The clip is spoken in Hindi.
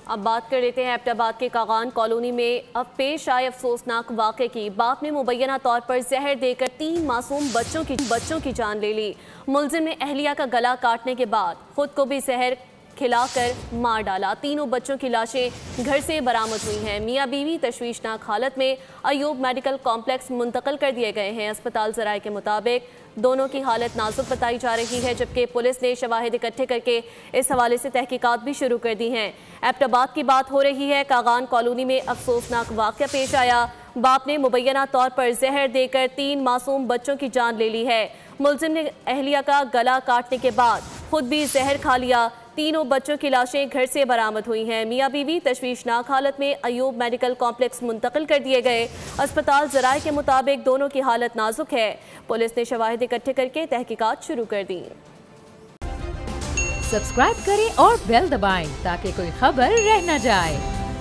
अब बात कर लेते हैं एबटाबाद के कागान कॉलोनी में अब पेश आए अफसोसनाक वाक़े की। बाप ने मुबैना तौर पर जहर देकर 3 मासूम बच्चों की जान ले ली। मुलजिम ने अहलिया का गला काटने के बाद खुद को भी जहर खिलाकर मार डाला। तीनों बच्चों की लाशें घर से बरामद हुई हैं। मियाँ बीवी तशवीशनाक हालत में अयूब मेडिकल कॉम्प्लेक्स मुंतकिल कर दिए गए हैं। अस्पताल ज़राए के मुताबिक दोनों की हालत नाजुक बताई जा रही है, जबकि पुलिस ने शवाहिद इकट्ठे करके इस हवाले से तहकीकात भी शुरू कर दी हैं। एबटाबाद की बात हो रही है। कागान कॉलोनी में अफसोसनाक वाक़या पेश आया। बाप ने मुबैना तौर पर जहर देकर 3 मासूम बच्चों की जान ले ली है। मुलजिम ने अहलिया का गला काटने के बाद खुद भी जहर खा लिया। तीनों बच्चों की लाशें घर से बरामद हुई हैं। मियाँ बीवी तशवीशनाक हालत में अयूब मेडिकल कॉम्प्लेक्स मुंतकिल कर दिए गए। अस्पताल ज़राए के मुताबिक दोनों की हालत नाजुक है। पुलिस ने शवाहिद इकट्ठे करके तहकीकात शुरू कर दी। सब्सक्राइब करें और बेल दबाएं ताकि कोई खबर रह न जाए।